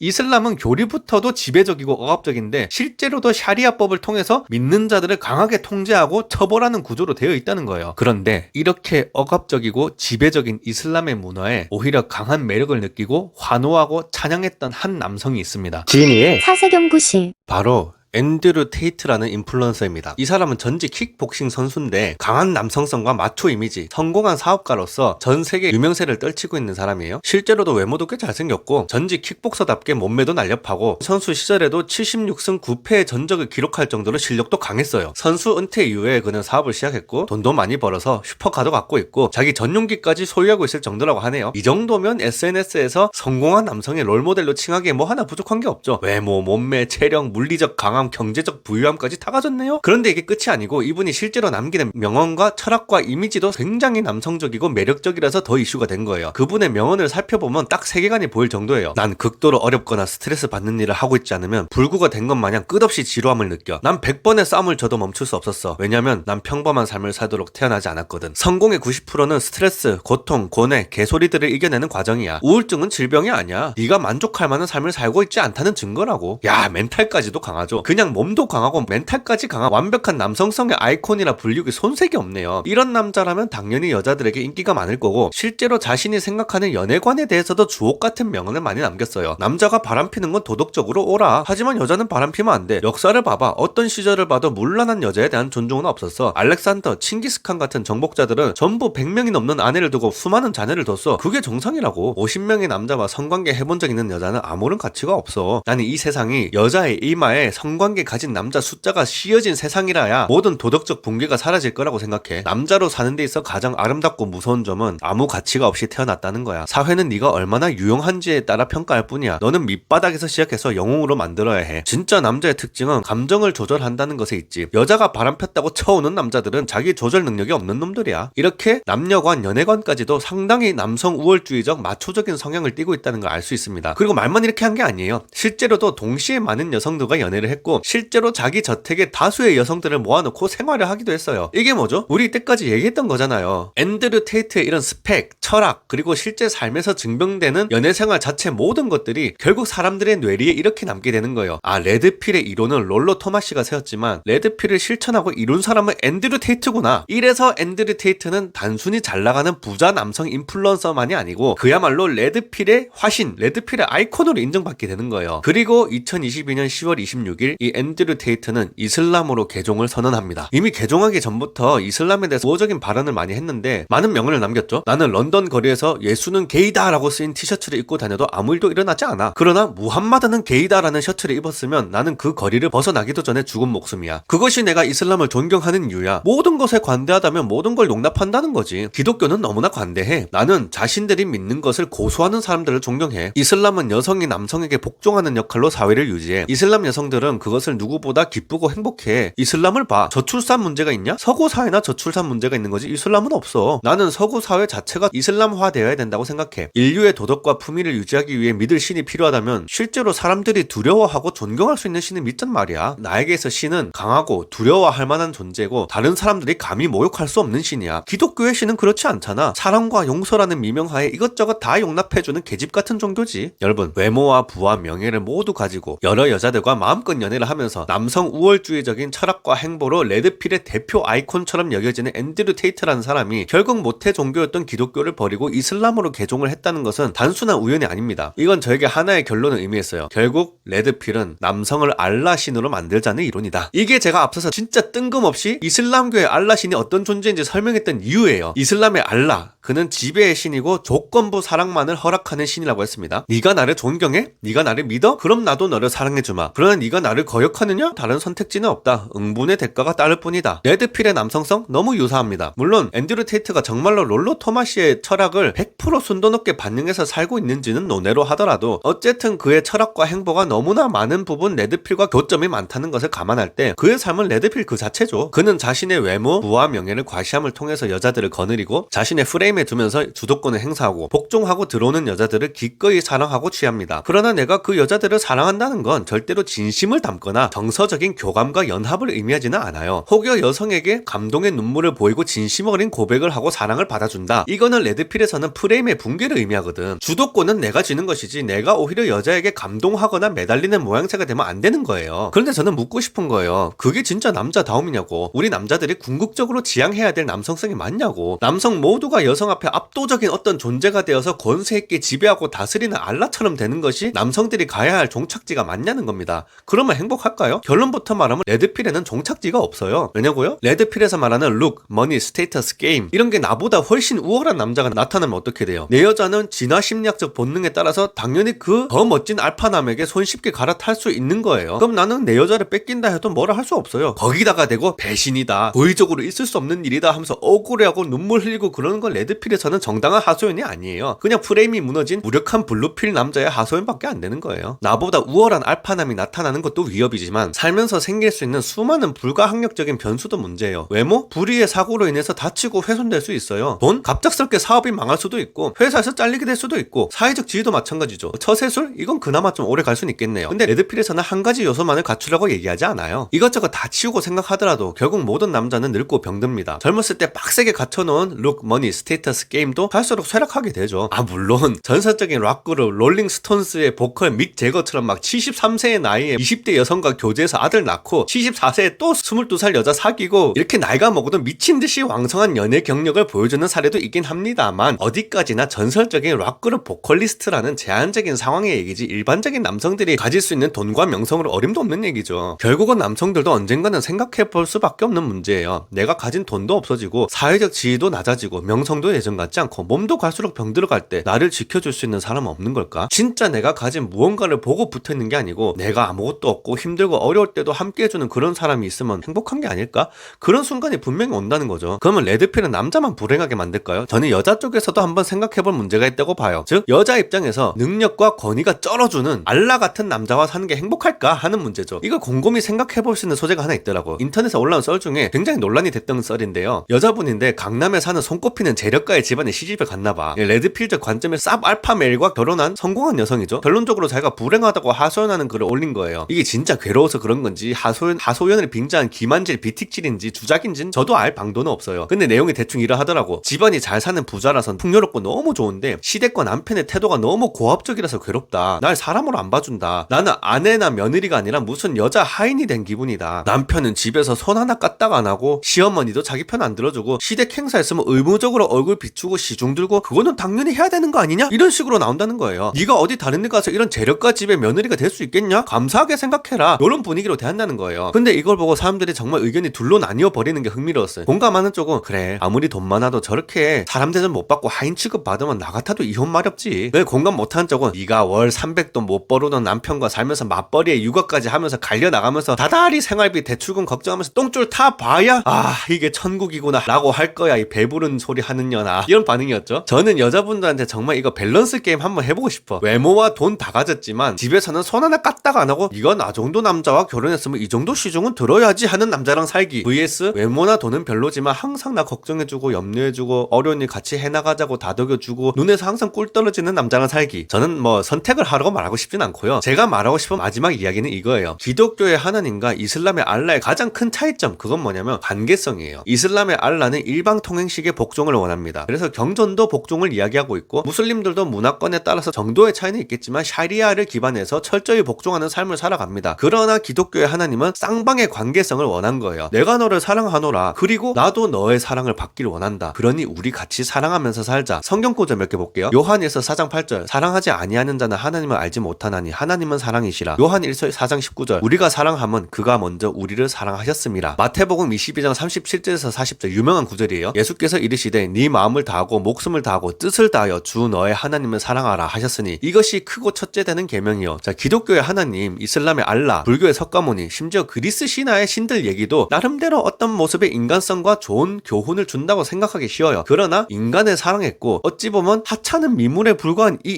이슬람은 교리부터도 지배적이고 억압적인데 실제로도 샤리아법을 통해서 믿는 자들을 강하게 통제하고 처벌하는 구조로 되어 있다는 거예요. 그런데 이렇게 억압적이고 지배적인 이슬람의 문화에 오히려 강한 매력을 느끼고 환호하고 찬양했던 한 남성이 있습니다. 지니의 사세경구실 바로 앤드류 테이트라는 인플루언서입니다. 이 사람은 전직 킥복싱 선수인데 강한 남성성과 마초 이미지, 성공한 사업가로서 전 세계 유명세를 떨치고 있는 사람이에요. 실제로도 외모도 꽤 잘생겼고 전직 킥복서답게 몸매도 날렵하고 선수 시절에도 76승 9패의 전적을 기록할 정도로 실력도 강했어요. 선수 은퇴 이후에 그는 사업을 시작했고 돈도 많이 벌어서 슈퍼카도 갖고 있고 자기 전용기까지 소유하고 있을 정도라고 하네요. 이 정도면 SNS에서 성공한 남성의 롤모델로 칭하기에 뭐 하나 부족한 게 없죠. 외모, 몸매, 체력, 물리적 강함, 경제적 부유함까지 다 가졌네요. 그런데 이게 끝이 아니고 이분이 실제로 남기는 명언과 철학과 이미지도 굉장히 남성적이고 매력적이라서 더 이슈가 된 거예요. 그분의 명언을 살펴보면 딱 세계관이 보일 정도예요. 난 극도로 어렵거나 스트레스 받는 일을 하고 있지 않으면 불구가 된 것 마냥 끝없이 지루함을 느껴. 난 100번의 싸움을 져도 멈출 수 없었어. 왜냐면 난 평범한 삶을 살도록 태어나지 않았거든. 성공의 90%는 스트레스, 고통, 고뇌, 개소리들을 이겨내는 과정이야. 우울증은 질병이 아니야. 네가 만족할 만한 삶을 살고 있지 않다는 증거라고. 야, 멘탈까지도 강하죠. 그냥 몸도 강하고 멘탈까지 강한 완벽한 남성성의 아이콘이라 불리기 손색이 없네요. 이런 남자라면 당연히 여자들에게 인기가 많을 거고 실제로 자신이 생각하는 연애관에 대해서도 주옥 같은 명언을 많이 남겼어요. 남자가 바람피는 건 도덕적으로 옳아. 하지만 여자는 바람피면 안 돼. 역사를 봐봐. 어떤 시절을 봐도 문란한 여자에 대한 존중은 없었어. 알렉산더, 칭기스칸 같은 정복자들은 전부 100명이 넘는 아내를 두고 수많은 자녀를 뒀어. 그게 정상이라고. 50명의 남자와 성관계 해본 적 있는 여자는 아무런 가치가 없어. 나는 이 세상이 여자의 이마에 성관계 가진 남자 숫자가 씌어진 세상이라야 모든 도덕적 붕괴가 사라질 거라고 생각해. 남자로 사는 데 있어 가장 아름답고 무서운 점은 아무 가치가 없이 태어났다는 거야. 사회는 네가 얼마나 유용한지에 따라 평가할 뿐이야. 너는 밑바닥에서 시작해서 영웅으로 만들어야 해. 진짜 남자의 특징은 감정을 조절한다는 것에 있지. 여자가 바람 폈다고 쳐오는 남자들은 자기 조절 능력이 없는 놈들이야. 이렇게 남녀관, 연애관까지도 상당히 남성 우월주의적 마초적인 성향을 띠고 있다는 걸 알 수 있습니다. 그리고 말만 이렇게 한 게 아니에요. 실제로도 동시에 많은 여성들과 연애를 했고 실제로 자기 저택에 다수의 여성들을 모아놓고 생활을 하기도 했어요. 이게 뭐죠? 우리 이때까지 얘기했던 거잖아요. 앤드류 테이트의 이런 스펙, 철학, 그리고 실제 삶에서 증명되는 연애생활 자체 모든 것들이 결국 사람들의 뇌리에 이렇게 남게 되는 거예요. 아, 레드필의 이론은 롤러 토마시가 세웠지만 레드필을 실천하고 이룬 사람은 앤드류 테이트구나. 이래서 앤드류 테이트는 단순히 잘나가는 부자 남성 인플루언서만이 아니고 그야말로 레드필의 화신, 레드필의 아이콘으로 인정받게 되는 거예요. 그리고 2022년 10월 26일 이 앤드류 테이트는 이슬람으로 개종을 선언합니다. 이미 개종하기 전부터 이슬람에 대해서 우호적인 발언을 많이 했는데 많은 명언을 남겼죠. 나는 런던 거리에서 예수는 게이다 라고 쓰인 티셔츠를 입고 다녀도 아무 일도 일어나지 않아. 그러나 무함마드는 게이다 라는 셔츠를 입었으면 나는 그 거리를 벗어나기도 전에 죽은 목숨이야. 그것이 내가 이슬람을 존경하는 이유야. 모든 것에 관대하다면 모든 걸 용납한다는 거지. 기독교는 너무나 관대해. 나는 자신들이 믿는 것을 고수하는 사람들을 존경해. 이슬람은 여성이 남성에게 복종하는 역할로 사회를 유지해. 이슬람 여성들은 그것을 누구보다 기쁘고 행복해. 이슬람을 봐. 저출산 문제가 있냐? 서구 사회나 저출산 문제가 있는 거지 이슬람은 없어. 나는 서구 사회 자체가 이슬람화 되어야 된다고 생각해. 인류의 도덕과 품위를 유지하기 위해 믿을 신이 필요하다면 실제로 사람들이 두려워하고 존경할 수 있는 신을 믿단 말이야. 나에게서 신은 강하고 두려워할 만한 존재고 다른 사람들이 감히 모욕할 수 없는 신이야. 기독교의 신은 그렇지 않잖아. 사랑과 용서라는 미명하에 이것저것 다 용납해주는 계집 같은 종교지. 여러분, 외모와 부와 명예를 모두 가지고 여러 여자들과 마음껏 연애를 하면서 남성 우월주의적인 철학과 행보로 레드필의 대표 아이콘처럼 여겨지는 앤드류 테이트라는 사람이 결국 모태 종교였던 기독교를 버리고 이슬람으로 개종을 했다는 것은 단순한 우연이 아닙니다. 이건 저에게 하나의 결론을 의미했어요. 결국 레드필은 남성을 알라 신으로 만들자는 이론이다. 이게 제가 앞서서 진짜 뜬금없이 이슬람교의 알라 신이 어떤 존재인지 설명했던 이유예요. 이슬람의 알라, 그는 지배의 신이고 조건부 사랑만을 허락하는 신이라고 했습니다. 네가 나를 존경해? 네가 나를 믿어? 그럼 나도 너를 사랑해주마. 그러나 네가 나를 거역하느냐? 다른 선택지는 없다. 응분의 대가가 따를 뿐이다. 레드필의 남성성 너무 유사합니다. 물론 앤드류 테이트가 정말로 롤러 토마시의 철학을 100% 순도 높게 반영해서 살고 있는지는 논외로 하더라도 어쨌든 그의 철학과 행보가 너무나 많은 부분 레드필과 교점이 많다는 것을 감안할 때 그의 삶은 레드필 그 자체죠. 그는 자신의 외모, 부와 명예를 과시함을 통해서 여자들을 거느리고 자신의 프레임에 두면서 주도권을 행사하고 복종하고 들어오는 여자들을 기꺼이 사랑하고 취합니다. 그러나 내가 그 여자들을 사랑한다는 건 절대로 진심을 담고 남거나 정서적인 교감과 연합을 의미하지는 않아요. 혹여 여성에게 감동의 눈물을 보이고 진심 어린 고백을 하고 사랑을 받아준다. 이거는 레드필에서는 프레임의 붕괴를 의미하거든. 주도권은 내가 쥐는 것이지 내가 오히려 여자에게 감동하거나 매달리는 모양새가 되면 안 되는 거예요. 그런데 저는 묻고 싶은 거예요. 그게 진짜 남자다움이냐고. 우리 남자들이 궁극적으로 지향해야 될 남성성이 맞냐고. 남성 모두가 여성 앞에 압도적인 어떤 존재가 되어서 권세 있게 지배하고 다스리는 알라처럼 되는 것이 남성들이 가야 할 종착지가 맞냐는 겁니다. 그러면 행복할까요? 결론부터 말하면 레드필에는 종착지가 없어요. 왜냐고요? 레드필에서 말하는 룩, 머니, 스테이터스, 게임 이런 게 나보다 훨씬 우월한 남자가 나타나면 어떻게 돼요? 내 여자는 진화 심리학적 본능에 따라서 당연히 그 더 멋진 알파남에게 손쉽게 갈아탈 수 있는 거예요. 그럼 나는 내 여자를 뺏긴다 해도 뭐라 할 수 없어요. 거기다가 대고 배신이다, 고의적으로 있을 수 없는 일이다 하면서 억울해하고 눈물 흘리고 그러는 건 레드필에서는 정당한 하소연이 아니에요. 그냥 프레임이 무너진 무력한 블루필 남자의 하소연밖에 안 되는 거예요. 나보다 우월한 알파남이 나타나는 것도 위협이지만 살면서 생길 수 있는 수많은 불가항력적인 변수도 문제예요. 외모? 불의의 사고로 인해서 다치고 훼손될 수 있어요. 돈? 갑작스럽게 사업이 망할 수도 있고 회사에서 잘리게 될 수도 있고 사회적 지위도 마찬가지죠. 처세술? 이건 그나마 좀 오래 갈 수는 있겠네요. 근데 레드필에서는 한 가지 요소만을 갖추라고 얘기하지 않아요. 이것저것 다 치우고 생각하더라도 결국 모든 남자는 늙고 병듭니다. 젊었을 때 빡세게 갖춰놓은 룩, 머니, 스테이터스, 게임도 갈수록 쇠락하게 되죠. 물론 전설적인 락그룹 롤링스톤스의 보컬 믹 제거처럼 막 73세의 나이에 20대 여성과 교제해서 아들 낳고 74세에 또 22살 여자 사귀고 이렇게 나이가 먹어도 미친듯이 왕성한 연애 경력을 보여주는 사례도 있긴 합니다만 어디까지나 전설적인 락그룹 보컬리스트라는 제한적인 상황의 얘기지 일반적인 남성들이 가질 수 있는 돈과 명성으로 어림도 없는 얘기죠. 결국은 남성들도 언젠가는 생각해 볼 수밖에 없는 문제예요. 내가 가진 돈도 없어지고 사회적 지위도 낮아지고 명성도 예전 같지 않고 몸도 갈수록 병들어갈 때 나를 지켜줄 수 있는 사람은 없는 걸까? 진짜 내가 가진 무언가를 보고 붙어있는 게 아니고 내가 아무것도 없고 힘들고 어려울 때도 함께해주는 그런 사람이 있으면 행복한 게 아닐까? 그런 순간이 분명히 온다는 거죠. 그러면 레드필은 남자만 불행하게 만들까요? 저는 여자 쪽에서도 한번 생각해볼 문제가 있다고 봐요. 즉 여자 입장에서 능력과 권위가 쩔어주는 알라 같은 남자와 사는 게 행복할까 하는 문제죠. 이걸 곰곰이 생각해볼 수 있는 소재가 하나 있더라고. 인터넷에 올라온 썰 중에 굉장히 논란이 됐던 썰인데요. 여자분인데 강남에 사는 손꼽히는 재력가의 집안에 시집을 갔나봐. 레드필적 관점에 쌉 알파메일과 결혼한 성공한 여성이죠. 결론적으로 자기가 불행하다고 하소연하는 글을 올린 거예요. 이게 진짜 괴로워서 그런 건지 하소연을 빙자한 기만질 비틱질인지 주작인지는 저도 알 방도는 없어요. 근데 내용이 대충 이러하더라고. 집안이 잘 사는 부자라선 풍요롭고 너무 좋은데 시댁과 남편의 태도가 너무 고압적이라서 괴롭다. 날 사람으로 안 봐준다. 나는 아내나 며느리가 아니라 무슨 여자 하인이 된 기분이다. 남편은 집에서 손 하나 까딱 안 하고 시어머니도 자기 편 안 들어주고 시댁 행사 있으면 의무적으로 얼굴 비추고 시중 들고 그거는 당연히 해야 되는 거 아니냐? 이런 식으로 나온다는 거예요. 네가 어디 다른 데 가서 이런 재력가 집의 며느리가 될 수 있겠냐? 감사하게 생각해라. 이런 분위기로 대한다는 거예요. 근데 이걸 보고 사람들이 정말 의견이 둘로 나뉘어 버리는 게 흥미로웠어요. 공감하는 쪽은 그래 아무리 돈 많아도 저렇게 사람 대접 못 받고 하인 취급 받으면 나 같아도 이혼 마렵지. 왜 공감 못하는 쪽은 네가 월 300돈 못 벌어던 남편과 살면서 맞벌이에 육아까지 하면서 갈려 나가면서 다달이 생활비 대출금 걱정하면서 똥줄 타봐야 이게 천국이구나 라고 할 거야. 이 배부른 소리 하는 년아. 이런 반응이었죠. 저는 여자분들한테 정말 이거 밸런스 게임 한번 해보고 싶어. 외모와 돈 다 가졌지만 집에서는 손 하나 까딱 안 하고 이건 나 정도 남자와 결혼했으면 이 정도 시중은 들어야지 하는 남자랑 살기 vs 외모나 돈은 별로지만 항상 나 걱정해주고 염려해주고 어려운 일 같이 해나가자고 다독여주고 눈에서 항상 꿀 떨어지는 남자랑 살기. 저는 뭐 선택을 하라고 말하고 싶진 않고요. 제가 말하고 싶은 마지막 이야기는 이거예요. 기독교의 하나님과 이슬람의 알라의 가장 큰 차이점 그건 뭐냐면 관계성이에요. 이슬람의 알라는 일방통행식의 복종을 원합니다. 그래서 경전도 복종을 이야기하고 있고 무슬림들도 문화권에 따라서 정도의 차이는 있겠지만 샤리아를 기반해서 철저히 복종하는 삶을 살아갑니다. 그러나 기독교의 하나님은 쌍방의 관계성을 원한 거예요. 내가 너를 사랑하노라. 그리고 나도 너의 사랑을 받기를 원한다. 그러니 우리 같이 사랑하면서 살자. 성경 구절 몇 개 볼게요. 요한일서 4장 8절 사랑하지 아니하는 자는 하나님을 알지 못하나니 하나님은 사랑이시라. 요한 1서 4장 19절 우리가 사랑함은 그가 먼저 우리를 사랑하셨습니다. 마태복음 22장 37절에서 40절 유명한 구절이에요. 예수께서 이르시되 네 마음을 다하고 목숨을 다하고 뜻을 다하여 주 너의 하나님을 사랑하라 하셨으니 이것이 크고 첫째 되는 계명이요. 자, 기독교의 하나님, 이슬람의 알라, 불교의 석가모니, 심지어 그리스 신화의 신들 얘기도 나름대로 어떤 모습의 인간성과 좋은 교훈을 준다고 생각하기 쉬워요. 그러나 인간을 사랑했고 어찌 보면 하찮은 미물에 불과한 이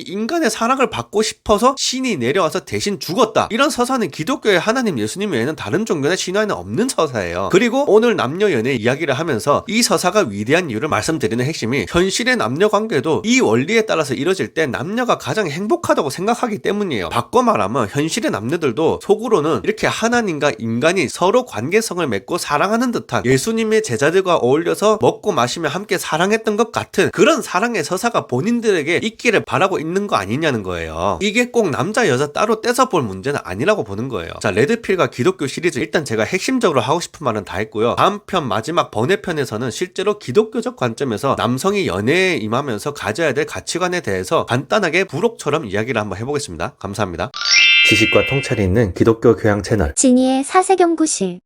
인간의 사랑을 받고 싶어서 신이 내려와서 대신 죽었다. 이런 서사는 기독교의 하나님 예수님 외에는 다른 종교나 신화에는 없는 서사예요. 그리고 오늘 남녀 연애 이야기를 하면서 이 서사가 위대한 이유를 말씀드리는 핵심이 현실의 남녀 관계도 이 원리에 따라서 이뤄질 때 남녀가 가장 행복하다고 생각하기 때문이에요. 바꿔 말하면 현실의 남녀들 자녀들도 속으로는 이렇게 하나님과 인간이 서로 관계성을 맺고 사랑하는 듯한 예수님의 제자들과 어울려서 먹고 마시며 함께 사랑했던 것 같은 그런 사랑의 서사가 본인들에게 있기를 바라고 있는 거 아니냐는 거예요. 이게 꼭 남자 여자 따로 떼서 볼 문제는 아니라고 보는 거예요. 자, 레드필과 기독교 시리즈 일단 제가 핵심적으로 하고 싶은 말은 다 했고요. 다음 편 마지막 번외편에서는 실제로 기독교적 관점에서 남성이 연애에 임하면서 가져야 될 가치관에 대해서 간단하게 부록처럼 이야기를 한번 해보겠습니다. 감사합니다. 지식과 통찰이 있는 기독교 교양 채널 진이의 사세경구실